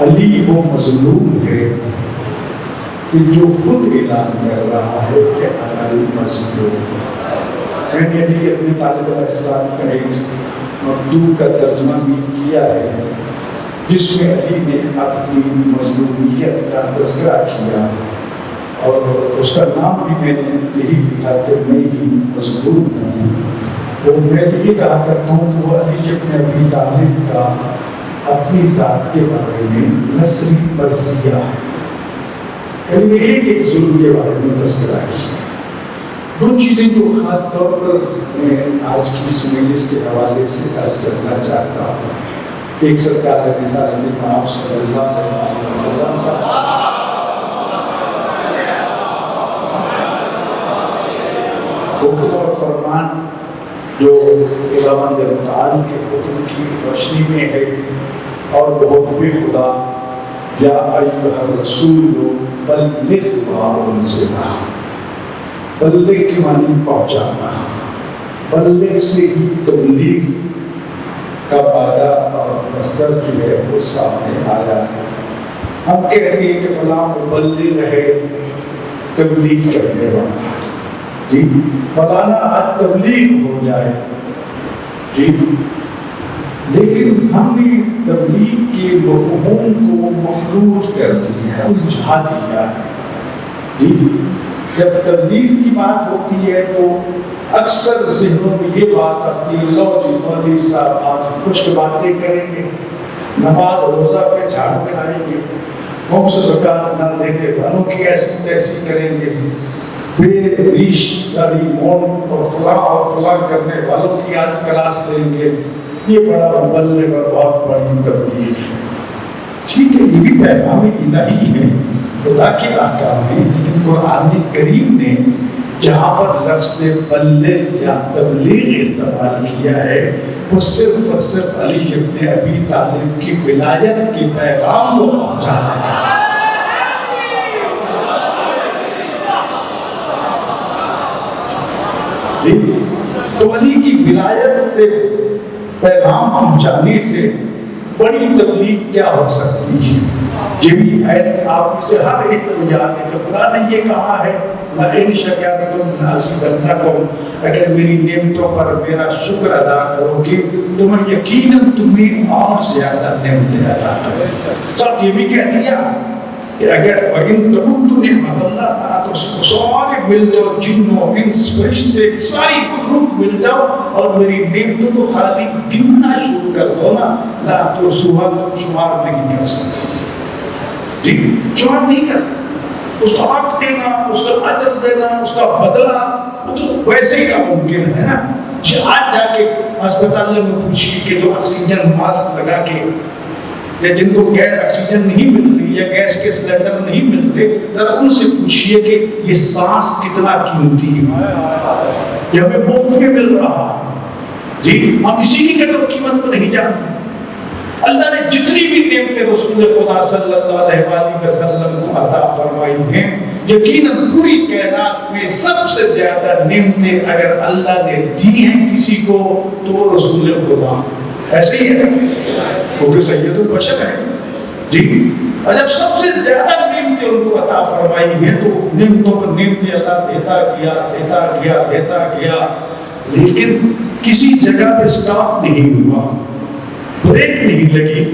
علی وہ مظلوم ہے کہ جو خود اعلان کر رہا ہے کہ علی مظلوم. میں نے ابھی اپنے طالب الاسلام کا ایک مکتوب کا ترجمہ بھی کیا ہے جس میں علی نے اپنی مظلومیت کا تذکرہ کیا اور اس کا نام بھی میں نے یہی لکھا کہ میں ہی مظلوم ہوں. تو میں تو یہ کہا کرتا ہوں کہ وہ علی ابن ابی طالب کا اپنی ذات کے بارے میں نثری مرثیہ ہے. میں ایک ظلم کے بارے میں تذکرہ کیا. دو چیزیں جو خاص طور پر میں آج کی اس مجلس کے حوالے سے عرض کرنا چاہتا ہوں. ایک سرکار رسالت آپ صلی اللہ علیہ وسلم کا حکم اور فرمان جو خداوند متعال کے حکم کی روشنی میں ہے اور وہ حکم خدا یا ایھا الرسول بلغ ما انزل. بلغ کے معنی پہنچانا. بلغ سے ہی تبلیغ کا وعدہ اور مصدر جو ہے وہ سامنے آیا ہے. ہم کہتے ہیں کہ فلاں مبلغ ہے تبلیغ کرنے والا. جی فلانا آج تبلیغ ہو جائے. جی لیکن ہم نے تبلیغ کے مفہوم کو مخلوط کر دیا ہے, الجھا دیا ہے. جی جب تبلیغ کی بات ہوتی ہے تو اکثر ذہنوں میں یہ بات آتی ہے لو جی مولوی صاحب آج خشک باتیں کریں گے, نماز روزہ پہ جھاڑ پھیلائیں گے, قوم سے زکوٰۃ نہ دینے والوں کی ایسی تیسی کریں گے, بے ریش داڑھی مون اور فلاں کرنے والوں کی آج کلاس لیں گے. یہ بڑا مبلغ اور بہت بڑی تبلیغ ہے. ٹھیک ہے, یہ بھی پیغام الہی ہے, خدا کے احکام ہیں. لیکن قرآن کریم نے جہاں پر لفظ بلغ یا تبلیغ استعمال کیا ہے وہ صرف اور صرف علی ابن ابی طالب کی ولایت کے پیغام کو پہنچانا ہے. تو علی کی ولایت سے پیغام پہنچانے سے بڑی تبلیغ کیا ہو سکتی ہے؟ یہ بھی ہے آپ سے ہر ایک کو یاد ہے کہ خدا نے یہ کہا ہے لئن شکرتم لأزیدنکم, اگر میری نعمتوں پر میرا شکر ادا کرو گے تو میں یقیناً تمہیں اور زیادہ نعمتیں عطا کروں. ساتھ یہ بھی کہہ دیا کہ اگر وَإِن تَعُدُّوا نِعْمَتَ اللَّهِ تو سارے مل جاؤ, جنوں انس فرشتے ساری مخلوق مل جاؤ اور میری نعمتوں کو خالی گننا شروع کر دو نا, لا تحصوها, تم شمار نہیں کر سکتے. جی شمار نہیں کر سکتے. اس کا حق دینا, اس کا اجر دینا, اس کا بدلہ وہ تو ویسے کا ممکن ہے نا. آج جا کے اسپتال میں پوچھیے کہ جو آکسیجن ماسک لگا کے یا جن کو گیس آکسیجن نہیں مل رہی یا گیس کے سلنڈر نہیں مل رہے, ذرا ان سے پوچھئے کہ یہ سانس کتنا قیمتی ہے, یہ ہمیں مفت میں مل رہا ہے. جی ہم اسی کی قدر قیمت کو نہیں جانتے. اللہ نے جتنی بھی نعمتیں رسول خدا صلی اللہ علیہ وسلم کو عطا فرمائی ہیں, یقیناً پوری کائنات میں سب سے زیادہ نعمتیں اگر اللہ نے دی ہیں کسی کو تو رسول خدا. ایسے ہی ہے کیونکہ سید البشر ہے. جی اور جب سب سے زیادہ نعمتیں ان کو عطا فرمائی ہیں تو نعمتوں پر نعمتیں اللہ دیتا گیا, لیکن کسی جگہ پہ سٹاپ نہیں ہوا, بریک نہیں لگی.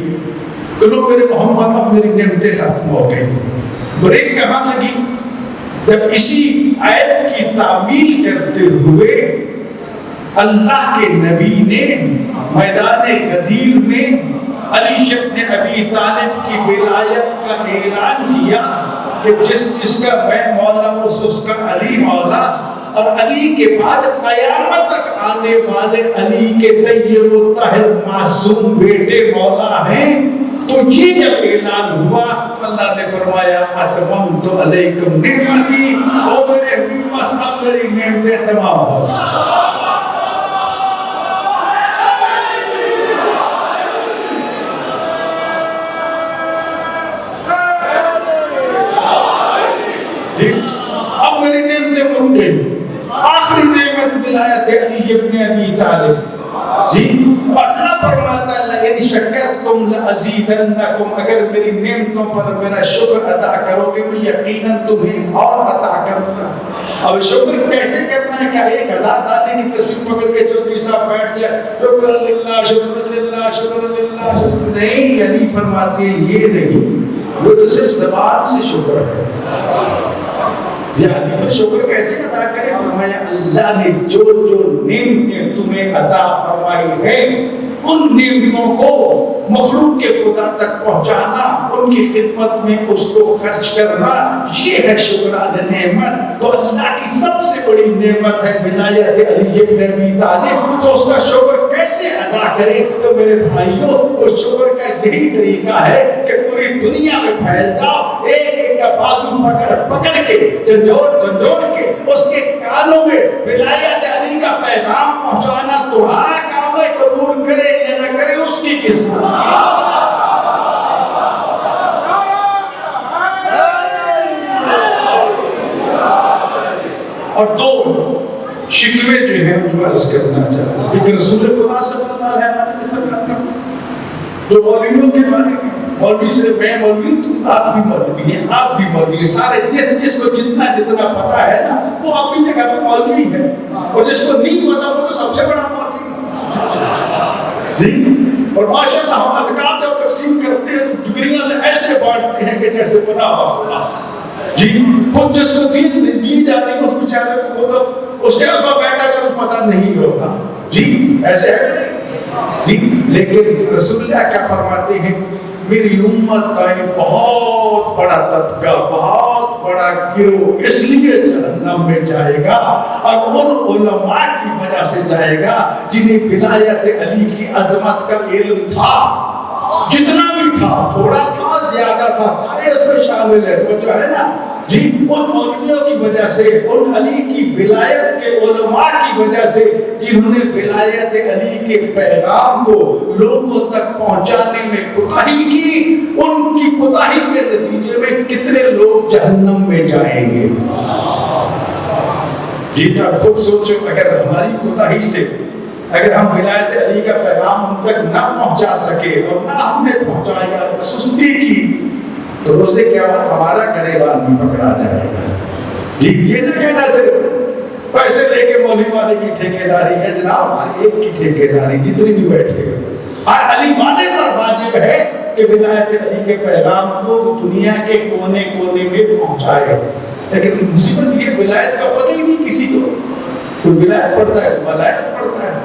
چلو میرے محمد اب میری نعمتیں ختم ہو گئی. بریک کہاں لگی؟ جب اسی آیت کی تعمیل کرتے ہوئے اللہ کے نبی نے میدان غدیر میں علی ابن ابی طالب کی ولایت کا اعلان کیا کہ جس کا میں مولا اس کا علی مولا, اور علی کے بعد قیامت تک آنے والے علی کے طیب و طاہر معصوم بیٹے مولا ہیں. تو یہ جب اعلان ہوا تو اللہ نے فرمایا اتممت علیکم نعمتی, او میرے حبیب صاحب میری نعمتیں تمام ہو گئی. اب میری نعمتیں بن گئی. آخری نعمت ولایت علی ابن ابی طالب. جی اللہ فرماتا ہے لئن شکرتم شکرتم لازیدنکم، اگر میری نعمتوں پر میرا شکر ادا کرو گے میں یقیناً تمہیں اور عطا کروں گا۔ اب شکر کیسے کرنا ہے؟ کیا 1000 دانے کی تصویر پکڑ کے چودھری صاحب بیٹھ جائے شکر اللہ شکر اللہ شکر اللہ شکر؟ نہیں، یعنی فرماتے ہیں یہ نہیں، وہ تو صرف زبان سے شکر ہے۔ یعنی پھر شکر کیسے ادا کرے؟ فرمایا اللہ نے جو جو نعمتیں تمہیں عطا فرمائی ہیں ان نعمتوں کو مخلوق کے خدا تک پہنچانا، ان کی خدمت میں اس کو خرچ کرنا، یہ ہے شکرانہ نعمت۔ تو اللہ کی سب سے بڑی نعمت ہے ولایت علی بن ابی طالب، تو اس کا شکر کیسے ادا کرے؟ تو میرے بھائیوں اس شکر کا یہی طریقہ ہے کہ پوری دنیا میں پھیل جاؤ، ایک ایک کا بازو پکڑ کے جھنجھوڑ کے اس کے کانوں میں ولایت علی کا پیغام پہنچانا تمہارا کام ہے، قبول کرے یا نہ کرے اس کی قسمت۔ اور دو شکوے جو ہیں جو عرض کرنا چاہتا ہوں کہ رسول خدا صلی اللہ علیہ وسلم جو مولویوں کے بارے میں، مولوی سے میں مولوی تو آپ بھی مولوی ہیں، آپ بھی مولوی ہیں، سارے جس کو جتنا پتا ہے نا وہ اپنی جگہ پہ مولوی ہے، اور جس کو نہیں پتا وہ تو سب سے بڑا مولوی ہے جی۔ اور ماشاءاللہ ہم القاب جب تقسیم کرتے ہیں ڈگریاں ایسے بانٹتے ہیں کہ جیسے بنا خدا جی، خود جس کو دی جا رہی ہے اس بیچارے کو خود اس کے الفابیٹ کا کچھ پتہ نہیں ہوتا جی، ایسے ہے جی۔ لیکن رسول اللہ کیا فرماتے ہیں؟ میری امت کا ایک بہت بڑا طبقہ، بہت بڑا گروہ اس لیے جہنم میں جائے گا، اور ان علماء کی وجہ سے جائے گا جنہیں ولایت علی کی عظمت کا علم تھا، جتنا بھی تھا، تھوڑا تھا زیادہ تھا، سارے اس میں شامل ہے، وہ جو ہے نا جی، ان مولویوں کی وجہ سے، ان علی کی ولایت کے علماء کی وجہ سے جنہوں نے ولایت علی کے پیغام کو لوگوں تک پہنچانے میں کوتاہی کی، ان کی کوتاہی کے نتیجے میں کتنے لوگ جہنم میں جائیں گے جی۔ تو آپ خود سوچو، اگر ہماری کوتاہی سے اگر ہم ولایت علی کا پیغام ان تک نہ پہنچا سکے اور نہ ہم نے پہنچایا، سستی کی، تو روزے قیامت ہمارا گریبان بھی پکڑا جائے گا جی۔ یہ نہ کہنا صرف پیسے لے کے مولوی والے کی ٹھیکیداری ہے، جناب ہماری ایک کی ٹھیکیداری جتنی بھی بیٹھے ہر علی والے پر واجب ہے کہ ولایت علی کے پیغام کو دنیا کے کونے کونے میں پہنچائے۔ لیکن مصیبت یہ ولایت کا پتہ ہی نہیں کسی کو، کوئی ولایت پڑھتا ہے ولایت پڑھتا ہے۔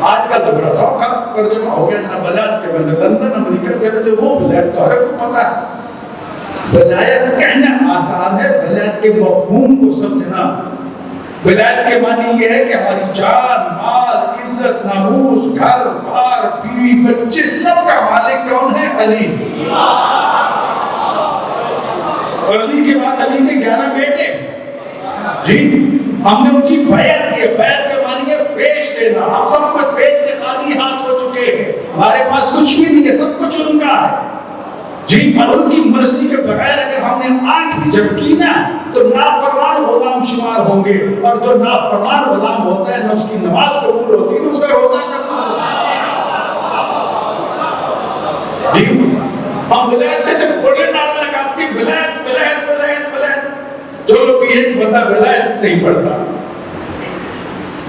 آج کل تو بڑا سوکھا ترجمہ ہو گیا، نہ ولایت کے بندے لندن امریکہ چلے وہ ولایت تو ہر کو پتہ ہے۔ ولایت کہنا آسان ہے، ولایت کے مفہوم کو سمجھنا، ولایت کے معنی یہ ہے کہ ہماری جان، مال، عزت، ناموس، گھر بار، بیوی بچے سب کا مالک کون ہے؟ علی۔ اور علی کے بعد علی کے 11 بیٹے جی، ہم نے ان کی بیعت کی، بیعت کا معنی ہے بیچ دینا، ہم سب کچھ بیچ کے خالی ہاتھ ہو چکے ہیں، ہمارے پاس کچھ بھی نہیں ہے، سب کچھ ان کا ہے جی۔ اور ان کی مرضی کے بغیر اگر ہم نے آنکھ بھی جھپکی نا تو نافرمان غلام شمار ہوں گے، اور جو نافرمان غلام ہوتا ہے نہ اس کی نماز قبول ہوتی نہ اس کا روزہ قبول ہوتا جی۔ ہم ولایت کے جب بڑے نعرے لگاتے ہیں ولایت ولایت ولایت ولایت، جو لوگ ایک بندہ ولایت نہیں پڑھتا،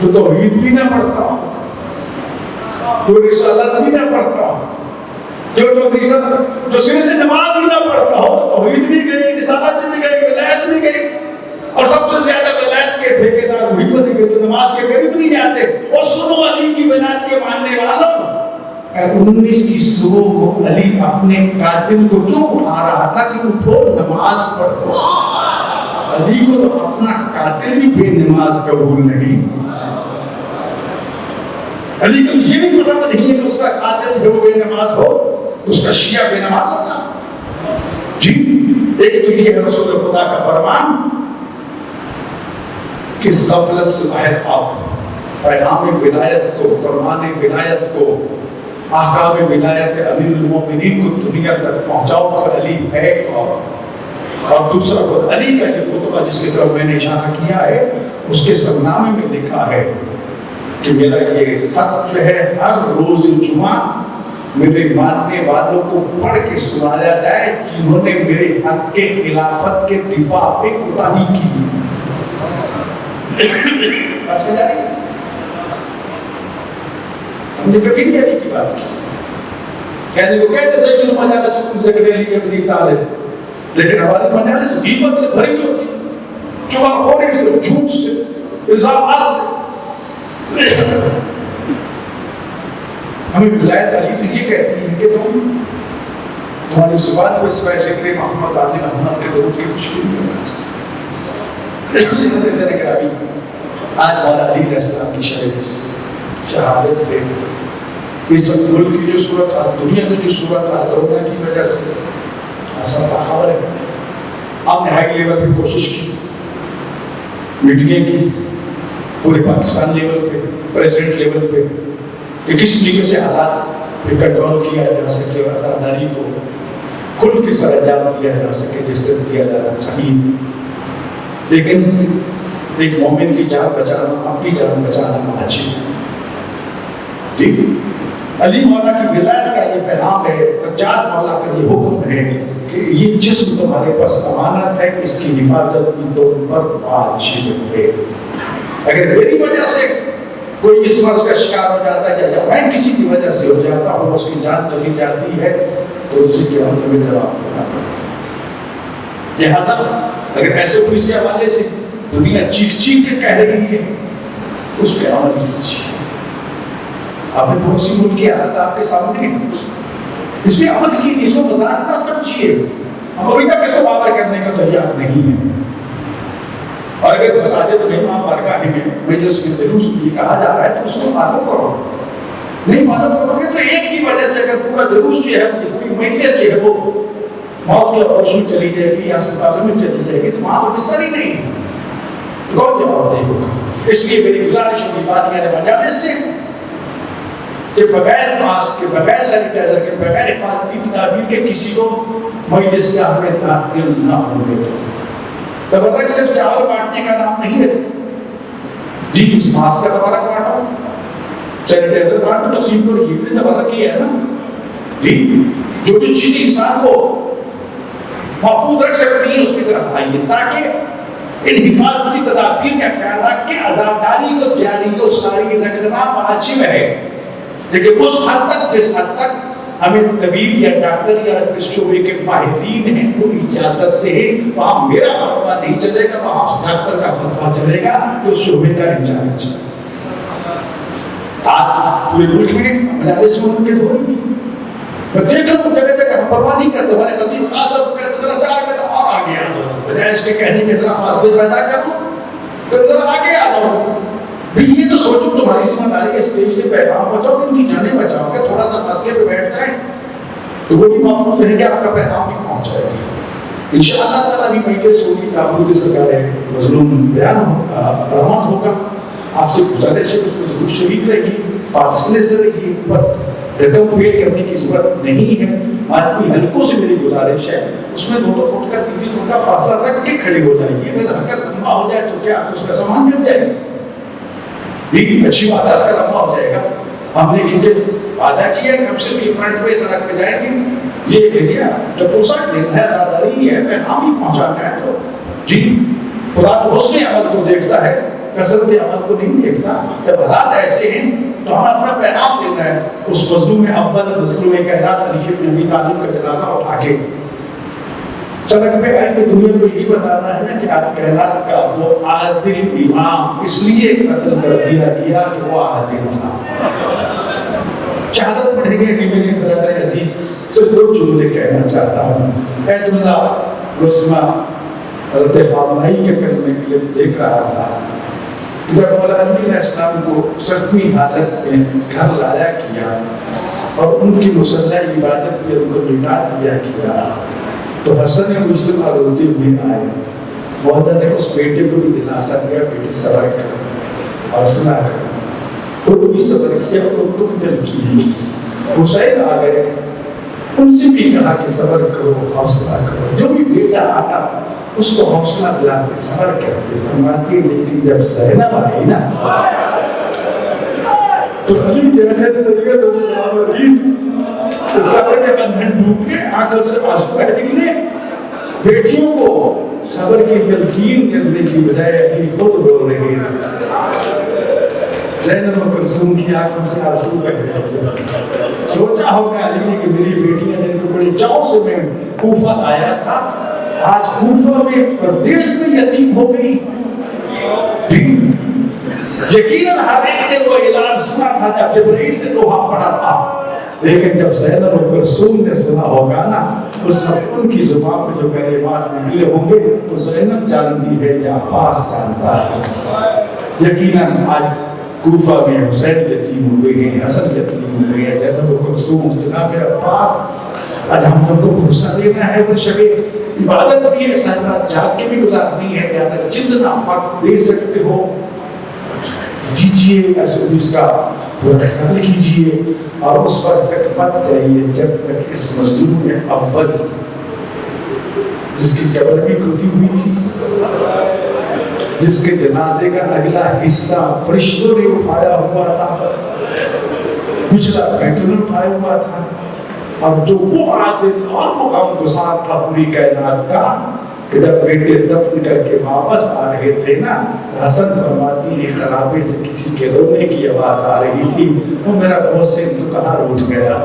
تو توحید بھی نہ پڑھتا، تو رسالت بھی نہ پڑھتا، جو سر سے نماز بھی نہ پڑھتا ہو تو توحید بھی گئی، رسالت بھی گئی، ولایت بھی گئی، اور سب سے زیادہ ولایت کے ٹھیکیدار وہی بن گئے جو نماز کے قریب نہیں جاتے۔ اور سنو علی کی ولایت کے ماننے والوں، 19 کی صبح کو علی اپنے قاتل کو کیوں اٹھا رہا تھا کہ اٹھو نماز پڑھو؟ علی کو تو اپنا قاتل بھی بے نماز قبول نہیں، علی کو یہ بھی پسند نہیں ہے کہ اس کا قاتل جو بے نماز ہو، اس کا شیعہ بے نماز ہوتا جی۔ ایک تو یہ ہے رسول خدا کا فرمان کہ اس غفلت سے باہر آؤ، پیغام ولایت کو، فرمان ولایت کو، احکام ولایت امیر المومنین کو دنیا تک پہنچاؤ، اور علی ہے اور دوسرا خود علی کا یہ خطبہ جس کی طرف میں نے اشارہ کیا ہے اس کے سرنامے میں لکھا ہے کہ میرا یہ خط جو ہے ہر روز جمعہ میرے ماننے والوں کو پڑھ کے سنایا جائے جنہوں نے میرے حق کے خلافت کے دفاع پہ کوتاہی کی. بس ہو جائے ہم نے کبھی نہیں علی کی بات کی. کہنے کو کہتے سے جو مجالس ذکر علی ابن طالب، لیکن ہماری مجالس غیبت سے بھری ہوتی، چغلخوری سے، جھوٹ سے، الزامات سے. ہمیں ولایت علی تو یہ کہتی ہے کہ تمہاری زبان پہ سوائے ذکر محمد علی محمد کے درود کے کچھ بھی نہیں ہونا چاہیے. آج مولا علی علیہ السلام کی شہادت ہے. اس ملک کی جو صورت ہے، دنیا میں جو صورت ہے کورونا کی وجہ سے آپ سب کا خبر ہے. آپ نے ہائی لیول پہ کوشش کی، میٹنگیں کی پورے پاکستان لیول پہ، پریزیڈنٹ لیول پہ، کہ کس طریقے سے حالات پہ کنٹرول کیا جا سکے اور آزاداری کو کھل کے سر انجام دیا جا سکے جس طرح دیا جانا چاہیے. لیکن ایک مومن کی جان بچانا، اپنی جان بچانا واجب ہے. ٹھیک، علی مولا کی ولایت کا یہ پیغام ہے، سجاد مولا کا یہ حکم ہے کہ یہ جسم تمہارے پاس امانت ہے، اس کی حفاظت کی تم پر واجب ہے. اگر میری وجہ سے کوئی اس مرض کا شکار ہو جاتا ہے یا میں کسی کی وجہ سے ہو جاتا ہوں، اس کی جان چلی جاتی ہے تو اسی کے وقت میں جواب دینا پڑے گا. لہٰذا اگر ایسے پولیس کے حوالے سے دنیا چیخ چیخ کے کہہ رہی ہے اس پہ عمل کیجیے. آپ نے بہت سی ملک کی حالت آپ کے سامنے ہے، اس پہ عمل کیجیے، اس کو مذاق نہ سمجھیے. ہم ابھی تک اس کو باور کرنے کا تیار نہیں ہے. اور اگر مساجد میں وہاں بارگاہ میں مجلس میں جلوس بھی کہا جا رہا ہے تو اس کو فالو کرو. نہیں فالو کرو گے تو ایک کی وجہ سے اگر پورا جلوس جو ہے پوری مجلس جو ہے وہ موت کے عرش میں چلی جائے گی یا اسپتالوں میں چلی جائے گی تو وہاں تو بستر ہی نہیں ہے، تو کون جواب دے ہوگا. اس لیے میری گزارش ہوگی بادیاں مجالس سے کہ بغیر ماسک کے، بغیر سینیٹائزر کے، بغیر حفاظتی تدابیر کے کسی کو مجلس گاہ میں داخل نہ ہونے دو. تبرک صرف چاول بانٹنے کا نام نہیں ہے جی. اس ماسک کا تبرک بانٹو، سینیٹائزر بانٹو، تقسیم کرو، یہ بھی تبرک ہی ہے نا جی. جو جو چیزیں انسان کو محفوظ رکھ سکتی ہیں اس کی طرف آئیے تاکہ ان حفاظتی تدابیر کا خیال رکھ کے عزاداری کو جاری کو ساری رکھنا واجب ہے. لیکن اس حد تک جس حد تک ہمیں طبیب یا ڈاکٹر یا اس شعبے کے ماہرین ہیں وہ اجازت دے، وہاں میرا فتویٰ نہیں چلے گا، وہاں اس ڈاکٹر کا فتویٰ چلے گا جو اس شعبے کا انچارج ہے. آج پورے ملک میں مجالس میں ان کے دور میں میں دیکھ رہا ہوں جگہ جگہ ہم پرواہ نہیں کرتے. ہمارے خطیب خاصر کہتے ذرا 4 قدم اور آگے آ جاؤ، بجائے اس کے کہنے کے ذرا فاصلے پیدا کر لو کہ ذرا آگے آ جاؤ. یہ تو سوچو تمہاری ذمہ داری ہے اسٹیج سے پیغام بچاؤ کہ ان کی جانیں بچاؤ. کہ تھوڑا سا فاصلے پہ بیٹھ جائیں تو وہ بھی محفوظ رہیں گے، آپ کا پیغام بھی پہنچ جائے گا. انشاءاللہ تعالیٰ بھی مجلس ہوگی، تابوت سرکار مظلوم بیان ہوگا، برآمد ہوگا. آپ سے گزارش ہے اس میں ضرور شریک رہیے، فاصلے سے رہیے، پر دھکم پیل کرنے کی ضرورت نہیں ہے. آدمی حلقوں سے میری گزارش ہے اس میں 2 فٹ کا 3 فٹ کا فاصلہ رکھ کے کھڑے ہو جائیے. اگر حلقہ لمبا ہو جائے تو کیا اس کا سامان مل جائے گا؟ یہ اچھی بات ہے، حلقہ لمبا ہو جائے گا. ہم نے کیونکہ وعدہ کیا کہ ہم صرف یہ فرنٹ پہ سڑک پہ جائیں گے. یہ ایریا جب وہ سڑک دینا ہے، آزاداری ہے، پیغام ہی پہنچانا ہے تو جی خدا تو حسن عمل کو دیکھتا ہے، کثرت عمل کو نہیں دیکھتا. جب حالات ایسے ہیں تو ہمیں اپنا پیغام دینا ہے. اس مظلوم اول مظلوم کائنات علی بن ابی طالب کا جنازہ اٹھا کے سڑک پہ آئے کہ دنیا کو یہی بتانا ہے نا کہ آج کائنات کا وہ عادل امام اس لیے قتل کر دیا گیا کہ وہ عادل تھا. شہادت پڑھیں گے کہ میرے برادر عزیز صرف 2 جملے کہنا چاہتا ہوں. عید اللہ رسمہ حضرت خامنائی کے کلمے کلپ دیکھ رہا تھا. جب مولا علی علیہ السلام کو زخمی حالت میں گھر لایا کیا اور ان کی مسلح عبادت پہ ان کو لٹا دیا گیا تو حسن مجتمع روتے ہوئے آئے. مولا نے اس بیٹے کو بھی دلاسا دیا، بیٹے صبر کر، حوصلہ کر. خود بھی صبر کیا، ان کو بھی تلقین کی. حسین آ گئے، ان سے بھی کہا کہ صبر کرو، حوصلہ کرو. جو بھی بیٹا آتا اس کو حوصلہ دلاتے، صبر کرتے، فرماتے. لیکن جب زینب آئی نا تو علی جیسے سید الصابرین صبر کے بندھن ٹوٹنے، آنکھوں سے آنسو بہہ نکلے، بیٹیوں کو صبر کی تلقین کرنے کی بجائے علی خود رو رہے تھے۔ زینب و کلثوم کی آنکھوں سے آنسو بہ رہے تھے۔ سوچا ہوگا علی نے کہ میری بیٹیاں جن کو بڑے چاؤ سے میں کوفہ آیا تھا، آج کوفہ میں پردیس میں یتیم ہو گئی۔ یقیناً ہر ایک نے وہ اعلان سنا تھا جب جبرائیل نے لوہا پڑا تھا، لیکن جب زینب و کلثوم نے سنا ہوگا نا، اس وقت ان کی زبان پہ جو کلمات نکلے ہوں گے وہ زینب جانتی ہے یا عباس جانتا ہے۔ یقیناً آج کوفہ میں حسین یتیم ہوئے ہیں، حسن یتیم ہوئے ہیں، زینب و کلثوم، جناب عباس۔ آج ہم لوگ کو بھروسہ دینا ہے، وہ شب عبادت بھی ہے، سہرات جاگ کے بھی گزارنی ہے، لہٰذا جتنا وقت دے سکتے ہو دیجیے، اس کا خیال کیجیے، اور اس وقت تک مت جائیے جب تک اس مظلوم اول جس کی قبر بھی کھدی ہوئی تھی، جس کے جنازے کا اگلا حصہ فرشتوں نے اٹھایا ہوا تھا، پچھلا بیٹوں نے اٹھایا ہوا تھا، اور جو وہ عادل اور وہ غمگسار تھا پوری کائنات کا کہ جب بیٹے دفن کر کے واپس آ رہے تھے نا، حسن فرماتی ہے خرابے سے کسی کے رونے کی آواز آ رہی تھی، وہ میرا محسن تو کہاں روٹ گیا،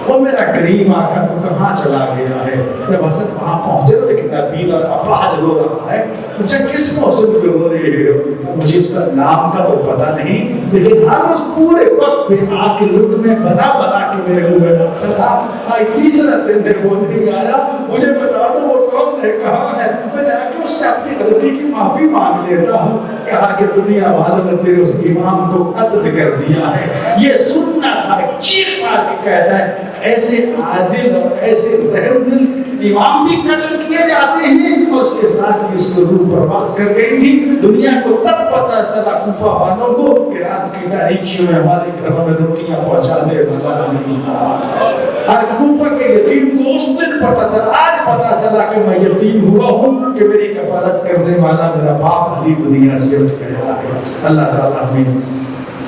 وہ میرا کریم آقا تو کہاں چلا گیا ہے۔ جب حسن وہاں پہنچے تو لیکن نبیل اور اباج رو رہا ہے، مجھے کس محسن کو رو رہے ہو، مجھے اس کا نام کا تو پتہ نہیں، لیکن ہر روز پورے وقت پہ آ کے لوگ میں بنا کے میرے منہ میں ڈالتا تھا، آج تیسرا دن میں وہ نہیں آیا، مجھے بتا دو وہ کون ہے، کہاں ہے، میں جا کے اس سے اپنی غلطی کی معافی مانگ لیتا ہوں۔ کہا کہ دنیا والوں نے تیرے اس امام کو قتل کر دیا ہے، یہ سننا تھا، چیخ مار کے کہتا ہے ایسے عادل اور ایسے رحم دل امام بھی قتل کیے جاتے ہیں، اور اس کے ساتھ ہی اس کو روح پرواز کر گئی تھی۔ دنیا کو تب پتا چلا کوفہ والوں کو کہ رات کی تاریکیوں میں ہمارے گھروں میں روٹیاں پہنچانے والا نہیں تھا۔ ہر کوفہ کے یتیم کو اس دن پتا چلا، آج پتا چلا کہ میں یتیم ہوا ہوں کہ میری کفالت کرنے والا میرا باپ علی دنیا سے اٹھ گیا ہے۔ اللہ تعالیٰ ہمیں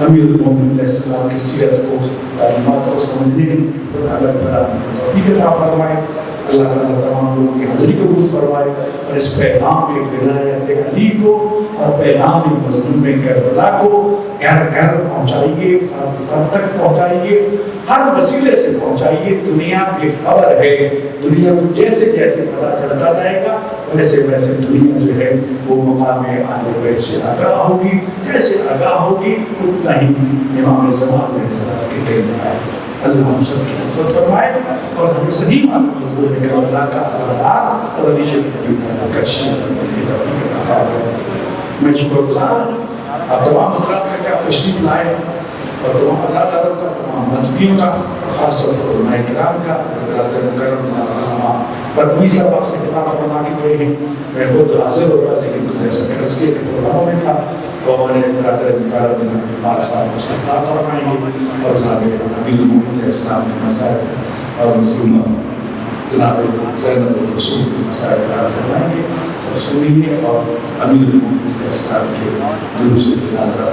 امیر المومنین علیہ السلام کی سیرت کو، تعلیمات کو سمجھنے کی توفیق عطا فرمائے۔ اللہ تعالیٰ تمام لوگوں کی حاضری قبول فرمائے، اور اس پیغام ولایت علی کو اور پیغام مظلوم کربلا کو گھر گھر پہنچائیے، فرد فرد تک پہنچائیے، ہر وسیلے سے پہنچائیے۔ دنیا بے خبر ہے، دنیا کو جیسے جیسے پتہ چلتا جائے گا ویسے ویسے دنیا جو ہے وہ مقام اہل بیت سے آگاہ ہوگی، جیسے آگاہ ہوگی اتنا ہی امام زمان علیہ السلام کے ٹائم میں آئے گا۔ اللہ ہم سب کی مدد فرمائے، اور ہم سبھی مظلوم کربلا کا عزادار اور علی شریف کا شیعہ بننے کی توفیق عطا فرمائے۔ میں شکر گزار ہوں آپ تمام حضرات کا کہ آپ تشریف لائے، اور تمام عزاداروں کا، تمام مذہبیوں کا، خاص طور پر علماء کرام کا۔ برادر مکرم جناب علامہ برقوی صاحب آپ سے خطاب فرما کے گئے ہیں، میں خود حاضر ہوتا لیکن کچھ ایسا قرض کے پروگراموں میں تھا، تو ہمارے برادر مکرم جناب علامہ صاحب سے خطاب فرمائیں گے، اور جناب امیر المومنین علیہ السلام کے مسائل اور مظلومہ جناب زینب و کلثوم کے مسائل بیان فرمائیں گے، اور سنیے اور امیر المومنین علیہ السلام کے جلوس جنازہ